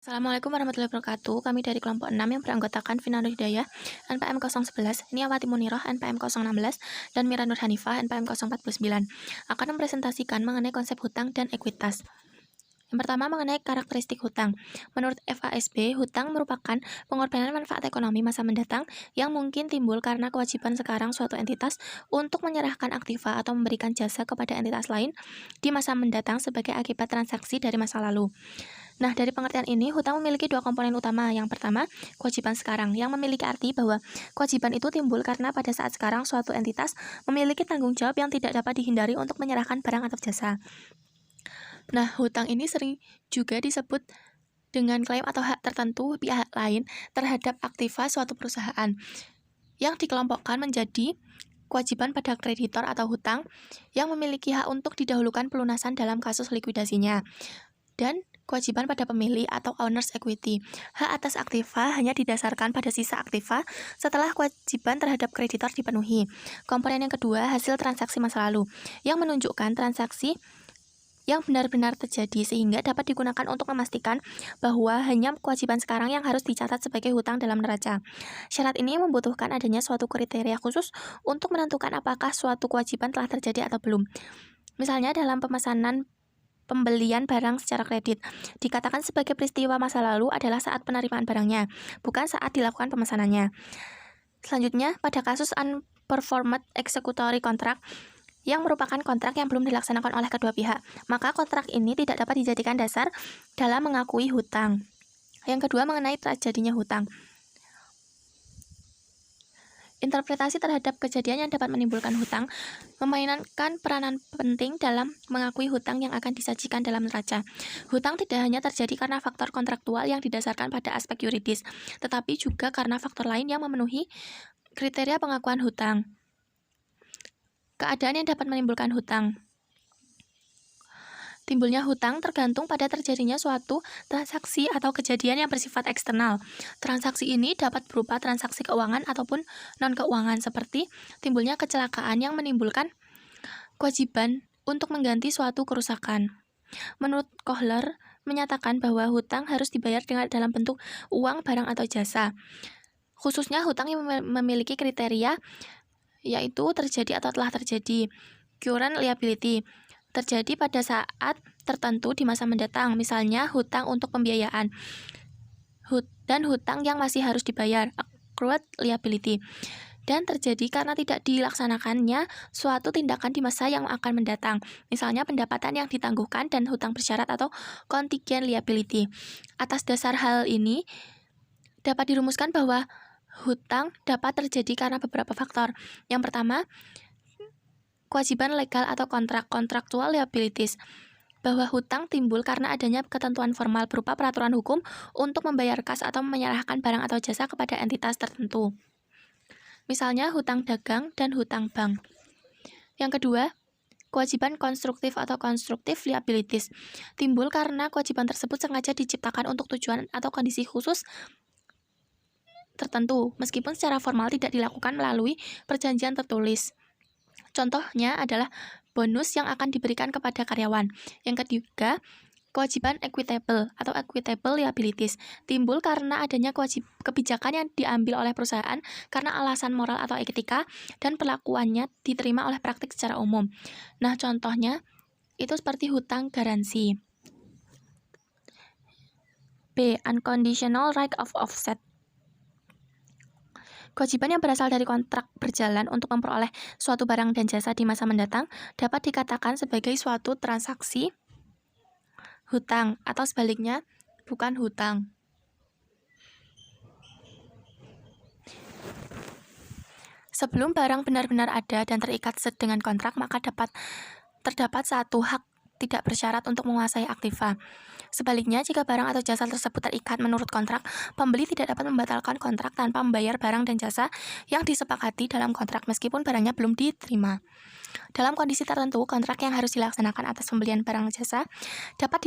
Assalamualaikum warahmatullahi wabarakatuh. Kami dari kelompok 6 yang beranggotakan Vina Nur Hidayah, NPM 011, Niawati Muniroh, NPM 016, dan Mira Nur Hanifah, NPM 049, akan mempresentasikan mengenai konsep hutang dan ekuitas. Yang pertama mengenai karakteristik hutang. Menurut FASB, hutang merupakan pengorbanan manfaat ekonomi masa mendatang yang mungkin timbul karena kewajiban sekarang suatu entitas untuk menyerahkan aktiva atau memberikan jasa kepada entitas lain di masa mendatang sebagai akibat transaksi dari masa lalu. Nah, dari pengertian ini, hutang memiliki dua komponen utama. Yang pertama, kewajiban sekarang, yang memiliki arti bahwa kewajiban itu timbul karena pada saat sekarang suatu entitas memiliki tanggung jawab yang tidak dapat dihindari untuk menyerahkan barang atau jasa. Nah, hutang ini sering juga disebut dengan klaim atau hak tertentu pihak lain terhadap aktiva suatu perusahaan, yang dikelompokkan menjadi kewajiban pada kreditor atau hutang yang memiliki hak untuk didahulukan pelunasan dalam kasus likuidasinya, dan kewajiban pada pemilik atau owner's equity. Hak atas aktiva hanya didasarkan pada sisa aktiva setelah kewajiban terhadap kreditor dipenuhi. Komponen yang kedua, hasil transaksi masa lalu, yang menunjukkan transaksi yang benar-benar terjadi sehingga dapat digunakan untuk memastikan bahwa hanya kewajiban sekarang yang harus dicatat sebagai hutang dalam neraca. Syarat ini membutuhkan adanya suatu kriteria khusus untuk menentukan apakah suatu kewajiban telah terjadi atau belum. Misalnya dalam pemesanan pembelian barang secara kredit, dikatakan sebagai peristiwa masa lalu adalah saat penerimaan barangnya, bukan saat dilakukan pemesanannya. Selanjutnya, pada kasus unperformed executory contract, yang merupakan kontrak yang belum dilaksanakan oleh kedua pihak, maka kontrak ini tidak dapat dijadikan dasar dalam mengakui hutang. Yang kedua, mengenai terjadinya hutang. Interpretasi terhadap kejadian yang dapat menimbulkan hutang memainkan peranan penting dalam mengakui hutang yang akan disajikan dalam neraca. Hutang tidak hanya terjadi karena faktor kontraktual yang didasarkan pada aspek yuridis, tetapi juga karena faktor lain yang memenuhi kriteria pengakuan hutang. Keadaan yang dapat menimbulkan hutang. Timbulnya hutang tergantung pada terjadinya suatu transaksi atau kejadian yang bersifat eksternal. Transaksi ini dapat berupa transaksi keuangan ataupun non-keuangan, seperti timbulnya kecelakaan yang menimbulkan kewajiban untuk mengganti suatu kerusakan. Menurut Kohler, menyatakan bahwa hutang harus dibayar dalam bentuk uang, barang, atau jasa. Khususnya hutang yang memiliki kriteria yaitu terjadi atau telah terjadi, current liability, terjadi pada saat tertentu di masa mendatang, misalnya hutang untuk pembiayaan, dan hutang yang masih harus dibayar, accrued liability, dan terjadi karena tidak dilaksanakannya suatu tindakan di masa yang akan mendatang, misalnya pendapatan yang ditangguhkan dan hutang bersyarat atau contingent liability. Atas dasar hal ini, dapat dirumuskan bahwa hutang dapat terjadi karena beberapa faktor. Yang pertama, kewajiban legal atau contractual liabilities, bahwa hutang timbul karena adanya ketentuan formal berupa peraturan hukum untuk membayar kas atau menyerahkan barang atau jasa kepada entitas tertentu. Misalnya hutang dagang dan hutang bank. Yang kedua, kewajiban konstruktif atau constructive liabilities, timbul karena kewajiban tersebut sengaja diciptakan untuk tujuan atau kondisi khusus tertentu, meskipun secara formal tidak dilakukan melalui perjanjian tertulis. Contohnya adalah bonus yang akan diberikan kepada karyawan. Yang ketiga, kewajiban equitable atau equitable liabilities, timbul karena adanya kebijakan yang diambil oleh perusahaan karena alasan moral atau etika dan perlakuannya diterima oleh praktik secara umum. Nah, contohnya itu seperti hutang garansi. B. Unconditional right of offset. Kewajiban yang berasal dari kontrak berjalan untuk memperoleh suatu barang dan jasa di masa mendatang dapat dikatakan sebagai suatu transaksi hutang, atau sebaliknya, bukan hutang. Sebelum barang benar-benar ada dan terikat dengan kontrak, maka terdapat satu hak tidak bersyarat untuk menguasai aktiva. Sebaliknya, jika barang atau jasa tersebut terikat menurut kontrak, pembeli tidak dapat membatalkan kontrak tanpa membayar barang dan jasa yang disepakati dalam kontrak meskipun barangnya belum diterima. Dalam kondisi tertentu, kontrak yang harus dilaksanakan atas pembelian barang jasa dapat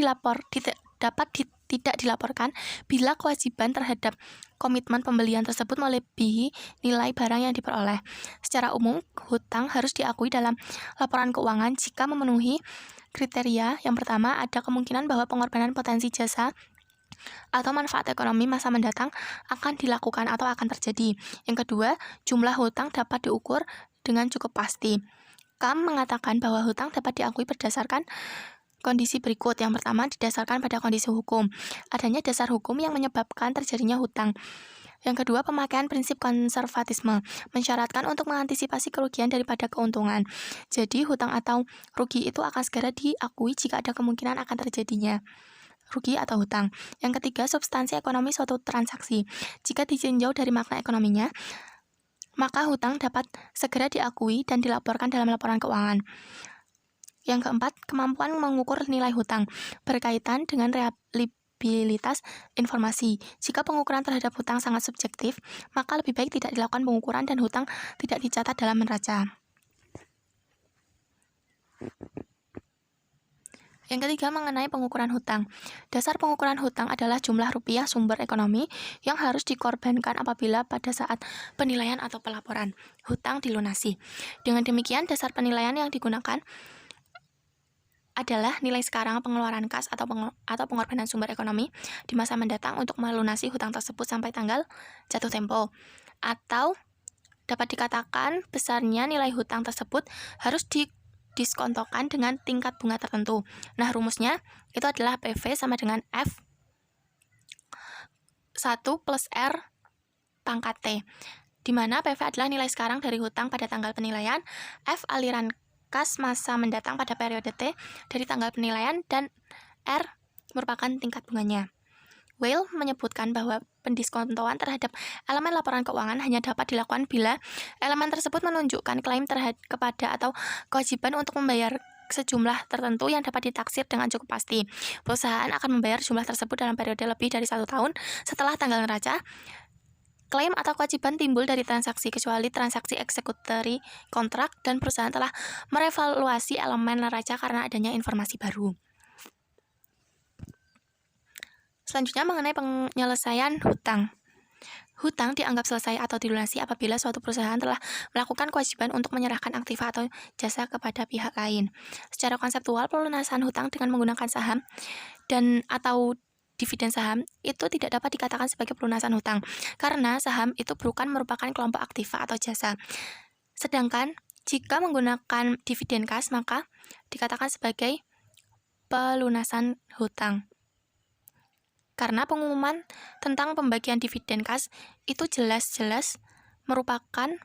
tidak dilaporkan bila kewajiban terhadap komitmen pembelian tersebut melebihi nilai barang yang diperoleh. Secara umum, hutang harus diakui dalam laporan keuangan jika memenuhi kriteria. Yang pertama, ada kemungkinan bahwa pengorbanan potensi jasa atau manfaat ekonomi masa mendatang akan dilakukan atau akan terjadi. Yang kedua, jumlah hutang dapat diukur dengan cukup pasti. Kam mengatakan bahwa hutang dapat diakui berdasarkan kondisi berikut. Yang pertama, didasarkan pada kondisi hukum. Adanya dasar hukum yang menyebabkan terjadinya hutang. Yang kedua, pemakaian prinsip konservatisme, mensyaratkan untuk mengantisipasi kerugian daripada keuntungan. Jadi, hutang atau rugi itu akan segera diakui jika ada kemungkinan akan terjadinya rugi atau hutang. Yang ketiga, substansi ekonomi suatu transaksi. Jika ditinjau dari makna ekonominya, maka hutang dapat segera diakui dan dilaporkan dalam laporan keuangan. Yang keempat, kemampuan mengukur nilai hutang berkaitan dengan reliabilitas informasi. Jika pengukuran terhadap hutang sangat subjektif, maka lebih baik tidak dilakukan pengukuran dan hutang tidak dicatat dalam neraca. Yang ketiga, mengenai pengukuran hutang. Dasar pengukuran hutang adalah jumlah rupiah sumber ekonomi yang harus dikorbankan apabila pada saat penilaian atau pelaporan hutang dilunasi. Dengan demikian, dasar penilaian yang digunakan adalah nilai sekarang pengeluaran kas atau pengorbanan sumber ekonomi di masa mendatang untuk melunasi hutang tersebut sampai tanggal jatuh tempo. Atau dapat dikatakan besarnya nilai hutang tersebut harus diskontokan dengan tingkat bunga tertentu. Nah, rumusnya itu adalah PV sama dengan F1 plus R pangkat T, di mana PV adalah nilai sekarang dari hutang pada tanggal penilaian, F aliran kas masa mendatang pada periode T dari tanggal penilaian, dan R merupakan tingkat bunganya. Weil menyebutkan bahwa pendiskontoan terhadap elemen laporan keuangan hanya dapat dilakukan bila elemen tersebut menunjukkan klaim kepada atau kewajiban untuk membayar sejumlah tertentu yang dapat ditaksir dengan cukup pasti. Perusahaan akan membayar jumlah tersebut dalam periode lebih dari 1 tahun setelah tanggal neraca. Klaim atau kewajiban timbul dari transaksi kecuali transaksi eksekutori kontrak dan perusahaan telah merevaluasi elemen neraca karena adanya informasi baru. Selanjutnya, mengenai penyelesaian hutang. Hutang dianggap selesai atau dilunasi apabila suatu perusahaan telah melakukan kewajiban untuk menyerahkan aktiva atau jasa kepada pihak lain. Secara konseptual, pelunasan hutang dengan menggunakan saham dan atau dividen saham itu tidak dapat dikatakan sebagai pelunasan hutang, karena saham itu bukan merupakan kelompok aktiva atau jasa. Sedangkan jika menggunakan dividen kas, maka dikatakan sebagai pelunasan hutang. Karena pengumuman tentang pembagian dividen kas itu jelas-jelas merupakan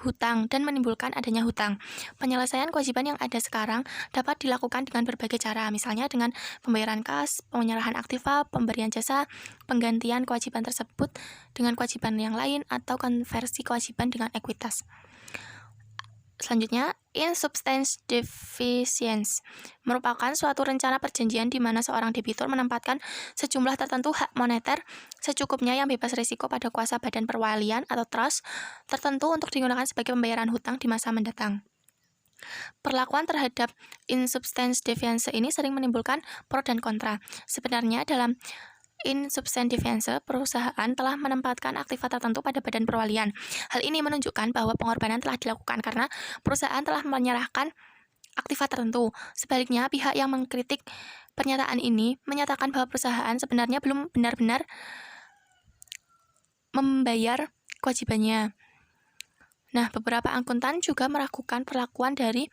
hutang dan menimbulkan adanya hutang. Penyelesaian kewajiban yang ada sekarang dapat dilakukan dengan berbagai cara, misalnya dengan pembayaran kas, penyerahan aktiva, pemberian jasa, penggantian kewajiban tersebut dengan kewajiban yang lain, atau konversi kewajiban dengan ekuitas. Selanjutnya, insubstance deficiency merupakan suatu rencana perjanjian di mana seorang debitur menempatkan sejumlah tertentu hak moneter secukupnya yang bebas risiko pada kuasa badan perwalian atau trust tertentu untuk digunakan sebagai pembayaran hutang di masa mendatang. Perlakuan terhadap insubstance deficiency ini sering menimbulkan pro dan kontra. Sebenarnya dalam insubstance deficiency, perusahaan telah menempatkan aktiva tertentu pada badan perwalian. Hal ini menunjukkan bahwa pengorbanan telah dilakukan karena perusahaan telah menyerahkan aktiva tertentu. Sebaliknya, pihak yang mengkritik pernyataan ini menyatakan bahwa perusahaan sebenarnya belum benar-benar membayar kewajibannya. Nah, beberapa akuntan juga meragukan perlakuan dari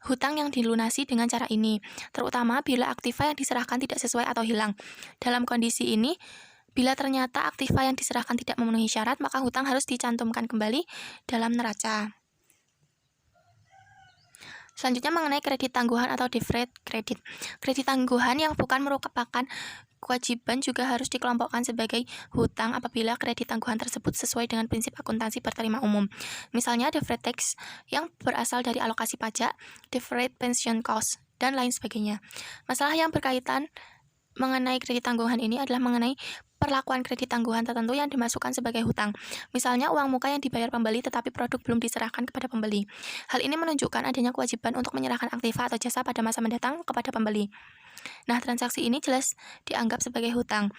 hutang yang dilunasi dengan cara ini, terutama bila aktiva yang diserahkan tidak sesuai atau hilang. Dalam kondisi ini, bila ternyata aktiva yang diserahkan tidak memenuhi syarat, maka hutang harus dicantumkan kembali dalam neraca. Selanjutnya, mengenai kredit tangguhan atau deferred credit. Kredit tangguhan yang bukan merupakan kewajiban juga harus dikelompokkan sebagai hutang apabila kredit tangguhan tersebut sesuai dengan prinsip akuntansi berterima umum. Misalnya deferred tax yang berasal dari alokasi pajak, deferred pension cost, dan lain sebagainya. Masalah yang berkaitan mengenai kredit tangguhan ini adalah mengenai perlakuan kredit tangguhan tertentu yang dimasukkan sebagai hutang. Misalnya uang muka yang dibayar pembeli tetapi produk belum diserahkan kepada pembeli. Hal ini menunjukkan adanya kewajiban untuk menyerahkan aktiva atau jasa pada masa mendatang kepada pembeli. Nah, transaksi ini jelas dianggap sebagai hutang.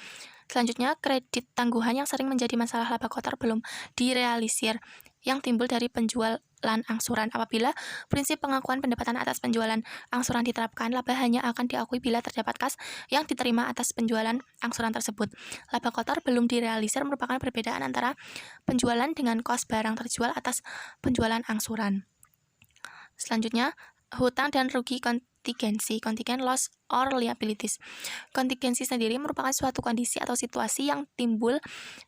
Selanjutnya, kredit tangguhan yang sering menjadi masalah laba kotor belum direalisir, yang timbul dari penjual angsuran. Apabila prinsip pengakuan pendapatan atas penjualan angsuran diterapkan, laba hanya akan diakui bila terdapat kas yang diterima atas penjualan angsuran tersebut. Laba kotor belum direalisir merupakan perbedaan antara penjualan dengan kos barang terjual atas penjualan angsuran. Selanjutnya, hutang dan rugi kontingensi, contingent loss or liabilities. Kontingensi sendiri merupakan suatu kondisi atau situasi yang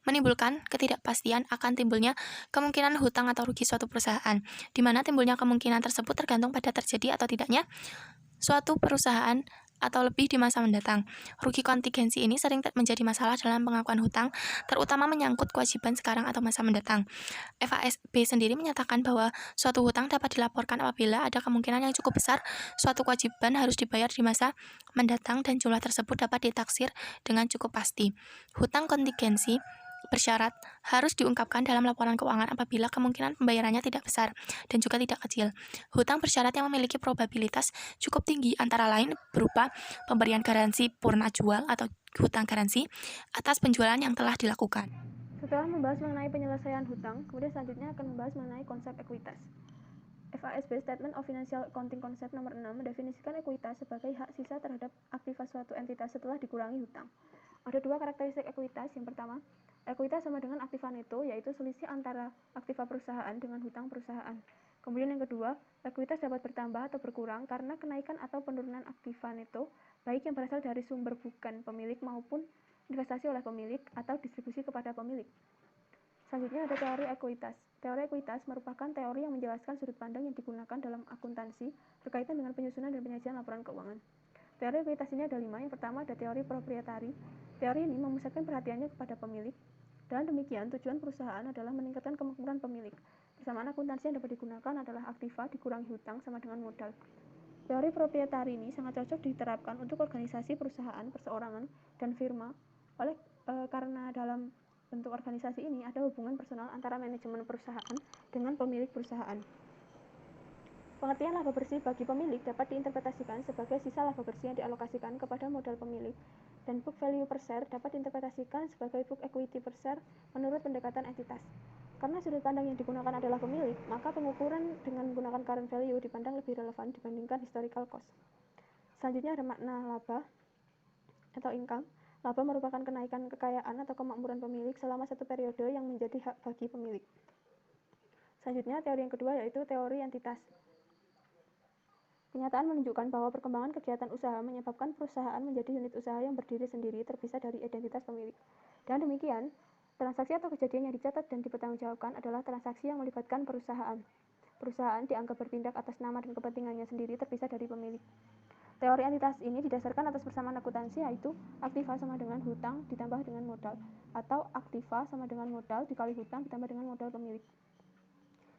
menimbulkan ketidakpastian akan timbulnya kemungkinan hutang atau rugi suatu perusahaan, di mana timbulnya kemungkinan tersebut tergantung pada terjadi atau tidaknya suatu perusahaan atau lebih di masa mendatang. Rugi kontingensi ini sering menjadi masalah dalam pengakuan hutang, terutama menyangkut kewajiban sekarang atau masa mendatang. FASB sendiri menyatakan bahwa suatu hutang dapat dilaporkan apabila ada kemungkinan yang cukup besar suatu kewajiban harus dibayar di masa mendatang dan jumlah tersebut dapat ditaksir dengan cukup pasti. Hutang kontingensi bersyarat harus diungkapkan dalam laporan keuangan apabila kemungkinan pembayarannya tidak besar dan juga tidak kecil. Hutang bersyarat yang memiliki probabilitas cukup tinggi antara lain berupa pemberian garansi purna jual atau hutang garansi atas penjualan yang telah dilakukan. Setelah membahas mengenai penyelesaian hutang, kemudian selanjutnya akan membahas mengenai konsep ekuitas. FASB Statement of Financial Accounting Concept nomor 6 mendefinisikan ekuitas sebagai hak sisa terhadap aktiva suatu entitas setelah dikurangi hutang. Ada dua karakteristik ekuitas. Yang pertama, ekuitas sama dengan aktiva neto, yaitu selisih antara aktiva perusahaan dengan hutang perusahaan. Kemudian yang kedua, ekuitas dapat bertambah atau berkurang karena kenaikan atau penurunan aktiva neto, baik yang berasal dari sumber bukan pemilik maupun investasi oleh pemilik atau distribusi kepada pemilik. Selanjutnya ada teori ekuitas. Teori ekuitas merupakan teori yang menjelaskan sudut pandang yang digunakan dalam akuntansi berkaitan dengan penyusunan dan penyajian laporan keuangan. Teori ekuitas ini ada 5. Yang pertama ada teori proprietari. Teori ini memusatkan perhatiannya kepada pemilik. Dengan demikian, tujuan perusahaan adalah meningkatkan kemakmuran pemilik. Persamaan akuntansi yang dapat digunakan adalah aktiva dikurangi hutang sama dengan modal. Teori proprietari ini sangat cocok diterapkan untuk organisasi perusahaan, perseorangan, dan firma karena dalam bentuk organisasi ini ada hubungan personal antara manajemen perusahaan dengan pemilik perusahaan. Pengertian laba bersih bagi pemilik dapat diinterpretasikan sebagai sisa laba bersih yang dialokasikan kepada modal pemilik, dan book value per share dapat diinterpretasikan sebagai book equity per share menurut pendekatan entitas. Karena sudut pandang yang digunakan adalah pemilik, maka pengukuran dengan menggunakan current value dipandang lebih relevan dibandingkan historical cost. Selanjutnya ada makna laba atau income. Laba merupakan kenaikan kekayaan atau kemakmuran pemilik selama satu periode yang menjadi hak bagi pemilik. Selanjutnya, teori yang kedua yaitu teori entitas. Kenyataan menunjukkan bahwa perkembangan kegiatan usaha menyebabkan perusahaan menjadi unit usaha yang berdiri sendiri terpisah dari identitas pemilik. Dan demikian, transaksi atau kejadian yang dicatat dan dipertanggungjawabkan adalah transaksi yang melibatkan perusahaan. Perusahaan dianggap bertindak atas nama dan kepentingannya sendiri terpisah dari pemilik. Teori entitas ini didasarkan atas persamaan akuntansi, yaitu aktiva sama dengan hutang ditambah dengan modal, atau aktiva sama dengan modal dikali hutang ditambah dengan modal pemilik.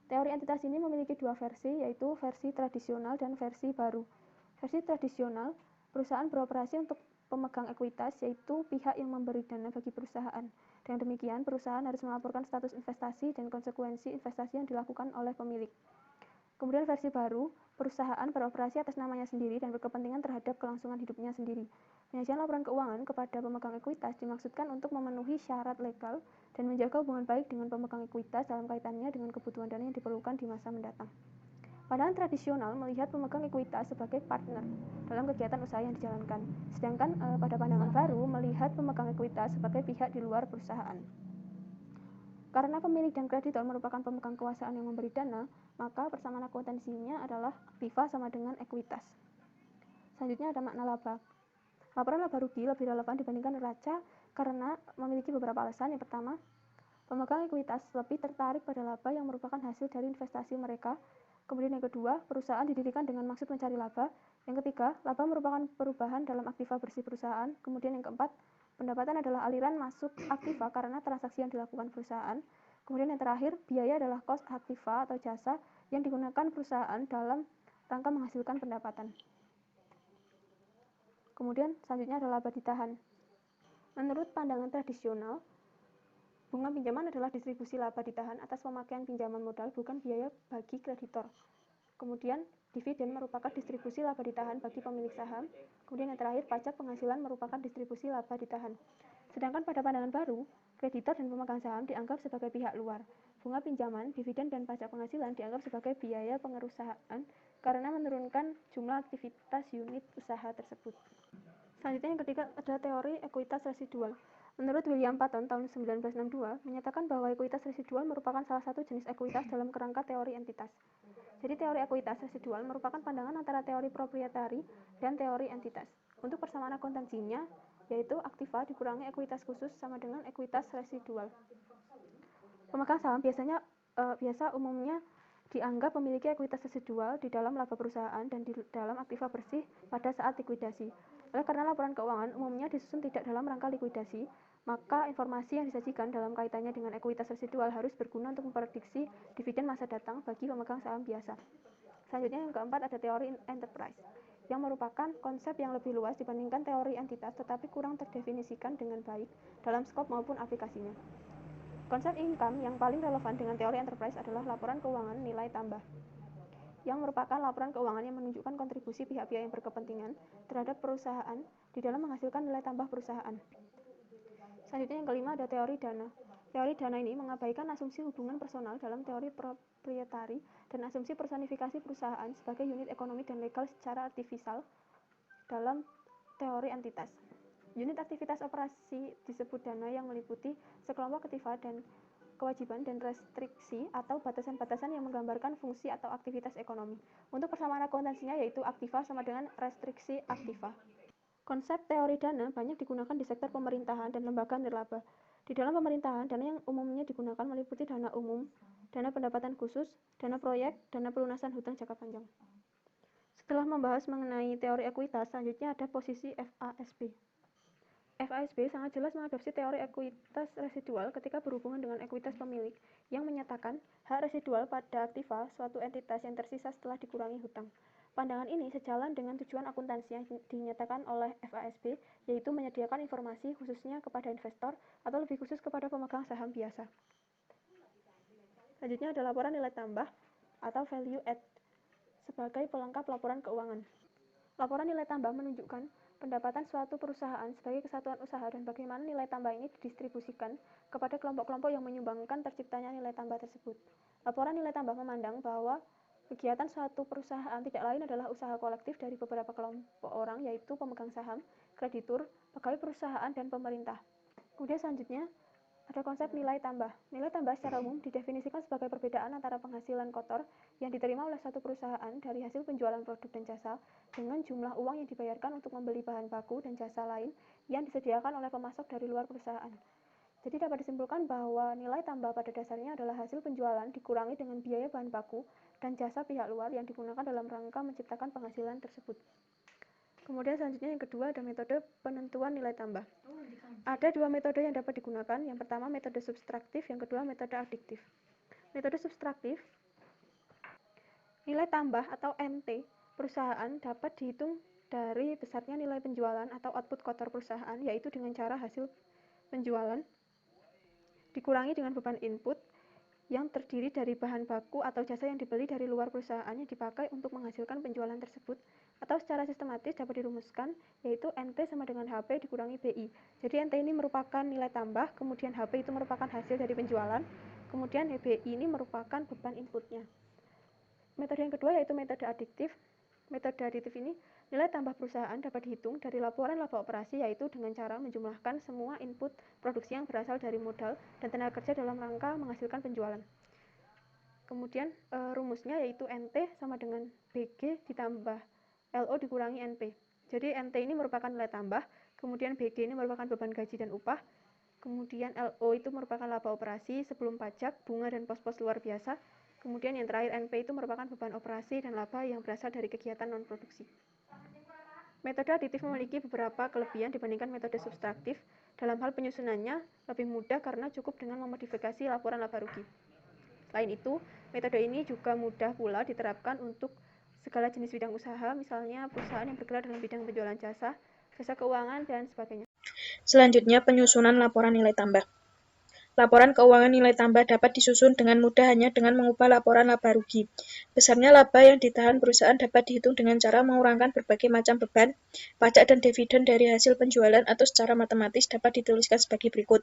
Teori entitas ini memiliki dua versi, yaitu versi tradisional dan versi baru. Versi tradisional, perusahaan beroperasi untuk pemegang ekuitas, yaitu pihak yang memberi dana bagi perusahaan. Dengan demikian, perusahaan harus melaporkan status investasi dan konsekuensi investasi yang dilakukan oleh pemilik. Kemudian versi baru, perusahaan beroperasi atas namanya sendiri dan berkepentingan terhadap kelangsungan hidupnya sendiri. Penyajian laporan keuangan kepada pemegang ekuitas dimaksudkan untuk memenuhi syarat legal dan menjaga hubungan baik dengan pemegang ekuitas dalam kaitannya dengan kebutuhan dana yang diperlukan di masa mendatang. Pandangan tradisional melihat pemegang ekuitas sebagai partner dalam kegiatan usaha yang dijalankan, sedangkan pada pandangan baru melihat pemegang ekuitas sebagai pihak di luar perusahaan. Karena pemilik dan kreditor merupakan pemegang kekuasaan yang memberi dana, maka persamaan akuntansinya adalah aktiva sama dengan ekuitas. Selanjutnya ada makna laba. Laporan laba rugi lebih relevan dibandingkan neraca karena memiliki beberapa alasan. Yang pertama, pemegang ekuitas lebih tertarik pada laba yang merupakan hasil dari investasi mereka. Kemudian yang kedua, perusahaan didirikan dengan maksud mencari laba. Yang ketiga, laba merupakan perubahan dalam aktiva bersih perusahaan. Kemudian yang keempat, pendapatan adalah aliran masuk aktiva karena transaksi yang dilakukan perusahaan. Kemudian yang terakhir, biaya adalah cost aktiva atau jasa yang digunakan perusahaan dalam rangka menghasilkan pendapatan. Kemudian selanjutnya adalah laba ditahan. Menurut pandangan tradisional, bunga pinjaman adalah distribusi laba ditahan atas pemakaian pinjaman modal, bukan biaya bagi kreditor. Kemudian dividen merupakan distribusi laba ditahan bagi pemilik saham. Kemudian yang terakhir, pajak penghasilan merupakan distribusi laba ditahan. Sedangkan pada pandangan baru, kreditor dan pemegang saham dianggap sebagai pihak luar. Bunga pinjaman, dividen, dan pajak penghasilan dianggap sebagai biaya pengusahaan karena menurunkan jumlah aktivitas unit usaha tersebut. Selanjutnya yang ketiga ada teori ekuitas residual. Menurut William Patton tahun 1962 menyatakan bahwa ekuitas residual merupakan salah satu jenis ekuitas dalam kerangka teori entitas. Jadi teori ekuitas residual merupakan pandangan antara teori proprietari dan teori entitas. Untuk persamaan akuntansinya, yaitu aktiva dikurangi ekuitas khusus sama dengan ekuitas residual. Pemegang saham biasa umumnya dianggap memiliki ekuitas residual di dalam laba perusahaan dan di dalam aktiva bersih pada saat likuidasi. Oleh karena laporan keuangan umumnya disusun tidak dalam rangka likuidasi, maka informasi yang disajikan dalam kaitannya dengan ekuitas residual harus berguna untuk memprediksi dividen masa datang bagi pemegang saham biasa. Selanjutnya yang keempat ada teori enterprise, yang merupakan konsep yang lebih luas dibandingkan teori entitas tetapi kurang terdefinisikan dengan baik dalam skop maupun aplikasinya. Konsep income yang paling relevan dengan teori enterprise adalah laporan keuangan nilai tambah, yang merupakan laporan keuangan yang menunjukkan kontribusi pihak-pihak yang berkepentingan terhadap perusahaan di dalam menghasilkan nilai tambah perusahaan. Selanjutnya yang kelima ada teori dana. Teori dana ini mengabaikan asumsi hubungan personal dalam teori proprietari dan asumsi personifikasi perusahaan sebagai unit ekonomi dan legal secara artifisial dalam teori entitas. Unit aktivitas operasi disebut dana yang meliputi sekelompok aktiva dan kewajiban dan restriksi atau batasan-batasan yang menggambarkan fungsi atau aktivitas ekonomi. Untuk persamaan akuntansinya yaitu aktiva sama dengan restriksi aktiva. Konsep teori dana banyak digunakan di sektor pemerintahan dan lembaga nirlaba. Di dalam pemerintahan, dana yang umumnya digunakan meliputi dana umum, dana pendapatan khusus, dana proyek, dana pelunasan hutang jangka panjang. Setelah membahas mengenai teori ekuitas, selanjutnya ada posisi FASB. FASB sangat jelas mengadopsi teori ekuitas residual ketika berhubungan dengan ekuitas pemilik yang menyatakan hak residual pada aktiva suatu entitas yang tersisa setelah dikurangi hutang. Pandangan ini sejalan dengan tujuan akuntansi yang dinyatakan oleh FASB, yaitu menyediakan informasi khususnya kepada investor atau lebih khusus kepada pemegang saham biasa. Selanjutnya ada laporan nilai tambah atau value add sebagai pelengkap laporan keuangan. Laporan nilai tambah menunjukkan pendapatan suatu perusahaan sebagai kesatuan usaha dan bagaimana nilai tambah ini didistribusikan kepada kelompok-kelompok yang menyumbangkan terciptanya nilai tambah tersebut. Laporan nilai tambah memandang bahwa kegiatan suatu perusahaan tidak lain adalah usaha kolektif dari beberapa kelompok orang, yaitu pemegang saham, kreditur, pegawai perusahaan, dan pemerintah. Kemudian selanjutnya ada konsep nilai tambah. Nilai tambah secara umum didefinisikan sebagai perbedaan antara penghasilan kotor yang diterima oleh suatu perusahaan dari hasil penjualan produk dan jasa dengan jumlah uang yang dibayarkan untuk membeli bahan baku dan jasa lain yang disediakan oleh pemasok dari luar perusahaan. Jadi dapat disimpulkan bahwa nilai tambah pada dasarnya adalah hasil penjualan dikurangi dengan biaya bahan baku dan jasa pihak luar yang digunakan dalam rangka menciptakan penghasilan tersebut. Kemudian selanjutnya yang kedua ada metode penentuan nilai tambah. Ada dua metode yang dapat digunakan. Yang pertama metode subtraktif, yang kedua metode adiktif. Metode subtraktif, nilai tambah atau NT perusahaan dapat dihitung dari besarnya nilai penjualan atau output kotor perusahaan, yaitu dengan cara hasil penjualan dikurangi dengan beban input yang terdiri dari bahan baku atau jasa yang dibeli dari luar perusahaan yang dipakai untuk menghasilkan penjualan tersebut, atau secara sistematis dapat dirumuskan yaitu NT sama dengan HP dikurangi BI. Jadi NT ini merupakan nilai tambah, kemudian HP itu merupakan hasil dari penjualan, kemudian BI ini merupakan beban inputnya. Metode yang kedua yaitu metode adiktif. Metode adiktif ini nilai tambah perusahaan dapat dihitung dari laporan laba operasi, yaitu dengan cara menjumlahkan semua input produksi yang berasal dari modal dan tenaga kerja dalam rangka menghasilkan penjualan. Kemudian rumusnya yaitu NT sama dengan BG ditambah LO dikurangi NP. Jadi NT ini merupakan nilai tambah, kemudian BG ini merupakan beban gaji dan upah, kemudian LO itu merupakan laba operasi sebelum pajak, bunga dan pos-pos luar biasa, kemudian yang terakhir NP itu merupakan beban operasi dan laba yang berasal dari kegiatan non-produksi. Metode adiktif memiliki beberapa kelebihan dibandingkan metode subtraktif. Dalam hal penyusunannya lebih mudah karena cukup dengan memodifikasi laporan laba rugi. Selain itu, metode ini juga mudah pula diterapkan untuk segala jenis bidang usaha, misalnya perusahaan yang bergerak dalam bidang penjualan jasa, jasa keuangan, dan sebagainya. Selanjutnya, penyusunan laporan nilai tambah. Laporan keuangan nilai tambah dapat disusun dengan mudah hanya dengan mengubah laporan laba rugi. Besarnya laba yang ditahan perusahaan dapat dihitung dengan cara mengurangkan berbagai macam beban, pajak dan dividen dari hasil penjualan, atau secara matematis dapat dituliskan sebagai berikut.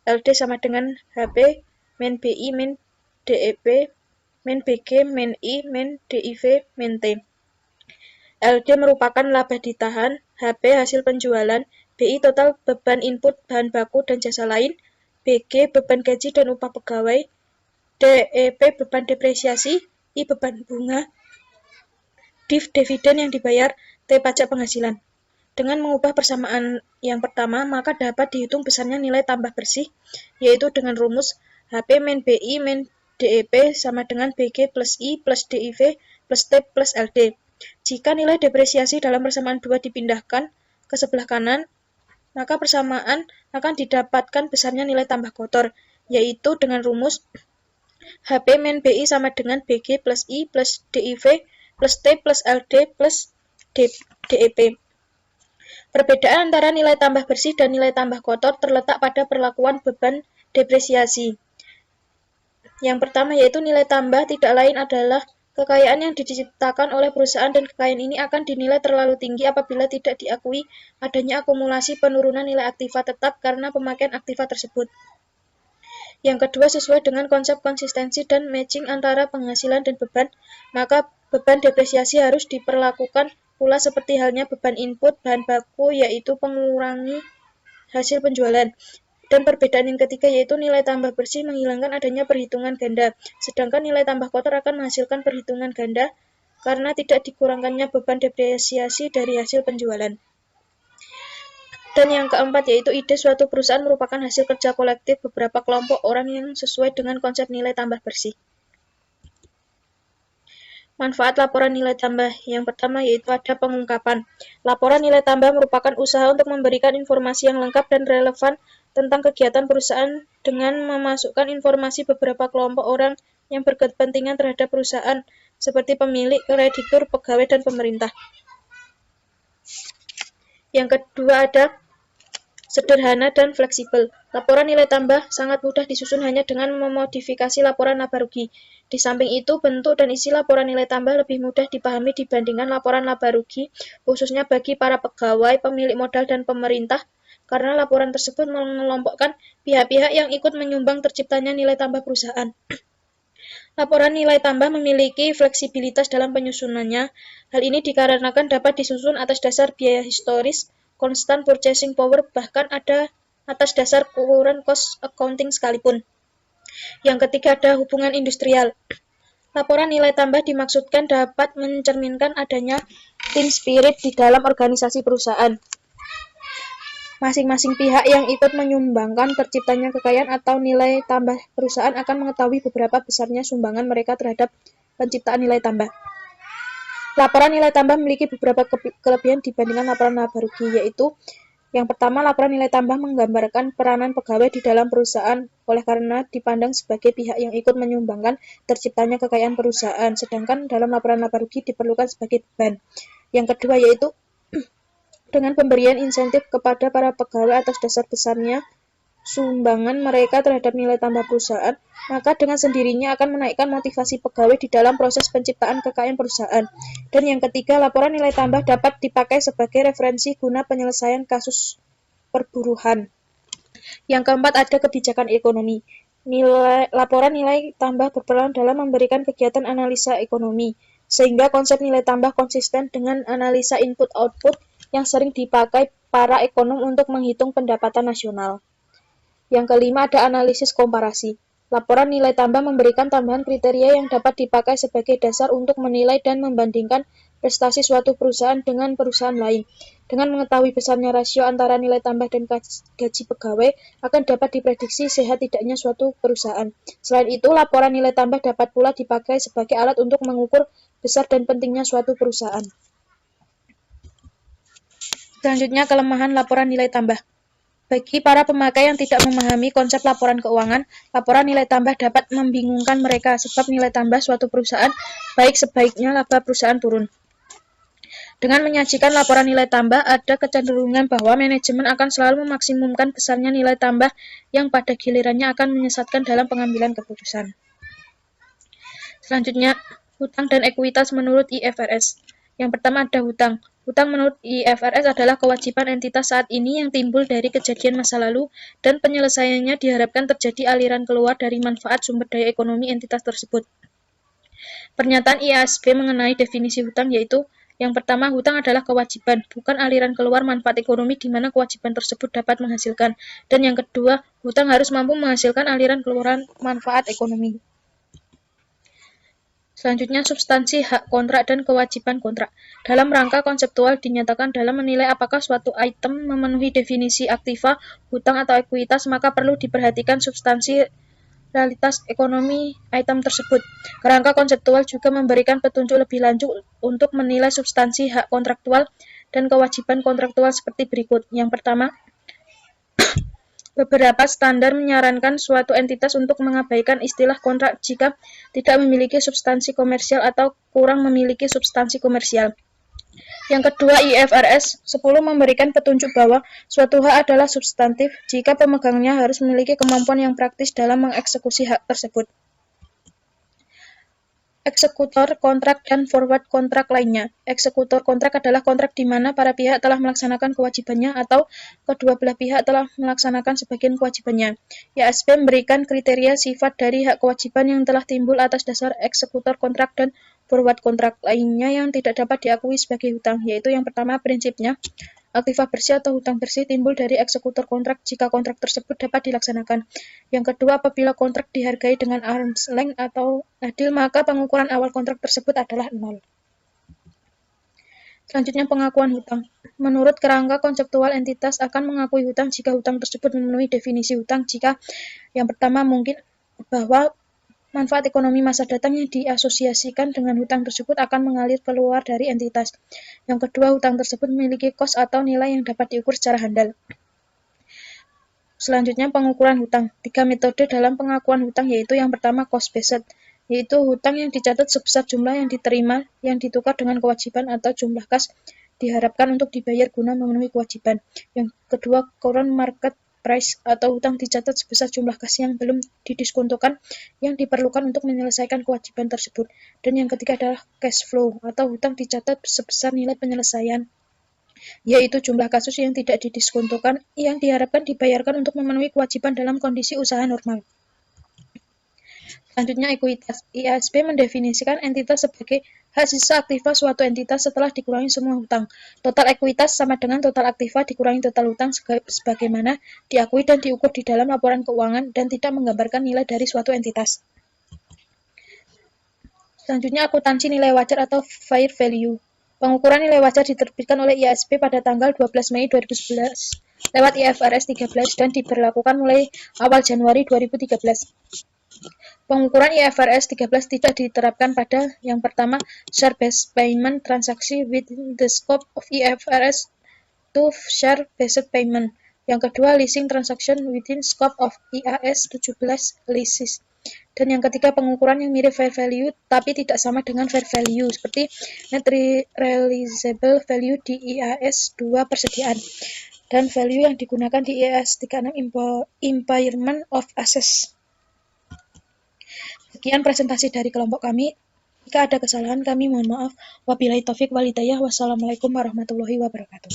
LD sama dengan HP min BI min DEP, min BG, min I, min DIV, min T. LD merupakan laba ditahan, HP hasil penjualan, BI total beban input bahan baku dan jasa lain, BG beban gaji dan upah pegawai, DEP beban depresiasi, I beban bunga, DIV dividen yang dibayar, T pajak penghasilan. Dengan mengubah persamaan yang pertama, maka dapat dihitung besarnya nilai tambah bersih, yaitu dengan rumus HP min BI min DEP sama dengan BG plus I plus DIV plus T plus LD. Jika nilai depresiasi dalam persamaan 2 dipindahkan ke sebelah kanan, maka persamaan akan didapatkan besarnya nilai tambah kotor, yaitu dengan rumus HP min BI sama dengan BG plus I plus DIV plus T plus LD plus DEP. Perbedaan antara nilai tambah bersih dan nilai tambah kotor terletak pada perlakuan beban depresiasi. Yang pertama yaitu nilai tambah tidak lain adalah kekayaan yang diciptakan oleh perusahaan dan kekayaan ini akan dinilai terlalu tinggi apabila tidak diakui adanya akumulasi penurunan nilai aktiva tetap karena pemakaian aktiva tersebut. Yang kedua, sesuai dengan konsep konsistensi dan matching antara penghasilan dan beban, maka beban depresiasi harus diperlakukan pula seperti halnya beban input bahan baku yaitu pengurangi hasil penjualan. Dan perbedaan yang ketiga yaitu nilai tambah bersih menghilangkan adanya perhitungan ganda, sedangkan nilai tambah kotor akan menghasilkan perhitungan ganda karena tidak dikurangkannya beban depresiasi dari hasil penjualan. Dan yang keempat yaitu ide suatu perusahaan merupakan hasil kerja kolektif beberapa kelompok orang yang sesuai dengan konsep nilai tambah bersih. Manfaat laporan nilai tambah. Yang pertama yaitu ada pengungkapan. Laporan nilai tambah merupakan usaha untuk memberikan informasi yang lengkap dan relevan tentang kegiatan perusahaan dengan memasukkan informasi beberapa kelompok orang yang berkepentingan terhadap perusahaan, seperti pemilik, kreditur, pegawai, dan pemerintah. Yang kedua ada sederhana dan fleksibel. Laporan nilai tambah sangat mudah disusun hanya dengan memodifikasi laporan laba rugi. Di samping itu, bentuk dan isi laporan nilai tambah lebih mudah dipahami dibandingkan laporan laba rugi, khususnya bagi para pegawai, pemilik modal, dan pemerintah, karena laporan tersebut mengelompokkan pihak-pihak yang ikut menyumbang terciptanya nilai tambah perusahaan. Laporan nilai tambah memiliki fleksibilitas dalam penyusunannya. Hal ini dikarenakan dapat disusun atas dasar biaya historis, constant purchasing power, bahkan ada atas dasar current cost accounting sekalipun. Yang ketiga ada hubungan industrial. Laporan nilai tambah dimaksudkan dapat mencerminkan adanya team spirit di dalam organisasi perusahaan. Masing-masing pihak yang ikut menyumbangkan terciptanya kekayaan atau nilai tambah perusahaan akan mengetahui beberapa besarnya sumbangan mereka terhadap penciptaan nilai tambah. Laporan nilai tambah memiliki beberapa kelebihan dibandingkan laporan laba rugi, yaitu yang pertama, laporan nilai tambah menggambarkan peranan pegawai di dalam perusahaan oleh karena dipandang sebagai pihak yang ikut menyumbangkan terciptanya kekayaan perusahaan, sedangkan dalam laporan laba rugi diperlukan sebagai beban. Yang kedua yaitu dengan pemberian insentif kepada para pegawai atas dasar besarnya sumbangan mereka terhadap nilai tambah perusahaan, maka dengan sendirinya akan menaikkan motivasi pegawai di dalam proses penciptaan kekayaan perusahaan. Dan yang ketiga, laporan nilai tambah dapat dipakai sebagai referensi guna penyelesaian kasus perburuhan. Yang keempat, ada kebijakan ekonomi. Laporan nilai tambah berperan dalam memberikan kegiatan analisa ekonomi, sehingga konsep nilai tambah konsisten dengan analisa input-output yang sering dipakai para ekonom untuk menghitung pendapatan nasional. Yang kelima ada analisis komparasi. Laporan nilai tambah memberikan tambahan kriteria yang dapat dipakai sebagai dasar untuk menilai dan membandingkan prestasi suatu perusahaan dengan perusahaan lain. Dengan mengetahui besarnya rasio antara nilai tambah dan gaji pegawai, akan dapat diprediksi sehat tidaknya suatu perusahaan. Selain itu, laporan nilai tambah dapat pula dipakai sebagai alat untuk mengukur besar dan pentingnya suatu perusahaan. Selanjutnya, kelemahan laporan nilai tambah. Bagi para pemakai yang tidak memahami konsep laporan keuangan, laporan nilai tambah dapat membingungkan mereka sebab nilai tambah suatu perusahaan baik sebaiknya laba perusahaan turun. Dengan menyajikan laporan nilai tambah, ada kecenderungan bahwa manajemen akan selalu memaksimumkan besarnya nilai tambah yang pada gilirannya akan menyesatkan dalam pengambilan keputusan. Selanjutnya, hutang dan ekuitas menurut IFRS. Yang pertama ada hutang. Hutang menurut IFRS adalah kewajiban entitas saat ini yang timbul dari kejadian masa lalu dan penyelesaiannya diharapkan terjadi aliran keluar dari manfaat sumber daya ekonomi entitas tersebut. Pernyataan IASB mengenai definisi hutang yaitu yang pertama, hutang adalah kewajiban, bukan aliran keluar manfaat ekonomi di mana kewajiban tersebut dapat menghasilkan. Dan yang kedua, hutang harus mampu menghasilkan aliran keluaran manfaat ekonomi. Selanjutnya, substansi hak kontrak dan kewajiban kontrak. Dalam rangka konseptual dinyatakan dalam menilai apakah suatu item memenuhi definisi aktiva, hutang atau ekuitas, maka perlu diperhatikan substansi realitas ekonomi item tersebut. Kerangka konseptual juga memberikan petunjuk lebih lanjut untuk menilai substansi hak kontraktual dan kewajiban kontraktual seperti berikut. Yang pertama, beberapa standar menyarankan suatu entitas untuk mengabaikan istilah kontrak jika tidak memiliki substansi komersial atau kurang memiliki substansi komersial. Yang kedua, IFRS 10 memberikan petunjuk bahwa suatu hak adalah substantif jika pemegangnya harus memiliki kemampuan yang praktis dalam mengeksekusi hak tersebut. Eksekutor kontrak dan forward kontrak lainnya. Eksekutor kontrak adalah kontrak di mana para pihak telah melaksanakan kewajibannya atau kedua belah pihak telah melaksanakan sebagian kewajibannya. IASB memberikan kriteria sifat dari hak kewajiban yang telah timbul atas dasar eksekutor kontrak dan forward kontrak lainnya yang tidak dapat diakui sebagai hutang, yaitu yang pertama prinsipnya, aktiva bersih atau hutang bersih timbul dari eksekutor kontrak jika kontrak tersebut dapat dilaksanakan. Yang kedua, apabila kontrak dihargai dengan arm's length atau adil, maka pengukuran awal kontrak tersebut adalah 0. Selanjutnya, pengakuan hutang. Menurut kerangka konseptual, entitas akan mengakui hutang jika hutang tersebut memenuhi definisi hutang jika yang pertama mungkin bahwa manfaat ekonomi masa datang yang diasosiasikan dengan hutang tersebut akan mengalir keluar dari entitas. Yang kedua, hutang tersebut memiliki kos atau nilai yang dapat diukur secara handal. Selanjutnya, pengukuran hutang. 3 metode dalam pengakuan hutang yaitu yang pertama cost-based, yaitu hutang yang dicatat sebesar jumlah yang diterima yang ditukar dengan kewajiban atau jumlah kas diharapkan untuk dibayar guna memenuhi kewajiban. Yang kedua, current market price atau hutang dicatat sebesar jumlah kas yang belum didiskontokan yang diperlukan untuk menyelesaikan kewajiban tersebut. Dan yang ketiga adalah cash flow atau hutang dicatat sebesar nilai penyelesaian, yaitu jumlah kasus yang tidak didiskontokan yang diharapkan dibayarkan untuk memenuhi kewajiban dalam kondisi usaha normal. Selanjutnya, ekuitas. IASB mendefinisikan entitas sebagai hak sisa aktiva suatu entitas setelah dikurangi semua hutang. Total ekuitas sama dengan total aktiva dikurangi total hutang sebagaimana diakui dan diukur di dalam laporan keuangan dan tidak menggambarkan nilai dari suatu entitas. Selanjutnya, akuntansi nilai wajar atau fair value. Pengukuran nilai wajar diterbitkan oleh IASB pada tanggal 12 Mei 2011 lewat IFRS 13 dan diberlakukan mulai awal Januari 2013. Pengukuran IFRS 13 tidak diterapkan pada yang pertama, share-based payment transaksi within the scope of IFRS 2 share-based payment. Yang kedua, leasing transaction within scope of IAS 17 leases. Dan yang ketiga, pengukuran yang mirip fair value tapi tidak sama dengan fair value seperti net realizable value di IAS 2 persediaan dan value yang digunakan di IAS 36 impairment of assets. Sekian presentasi dari kelompok kami. Jika ada kesalahan kami mohon maaf. Wabillahi taufik wal hidayah. Wassalamualaikum warahmatullahi wabarakatuh.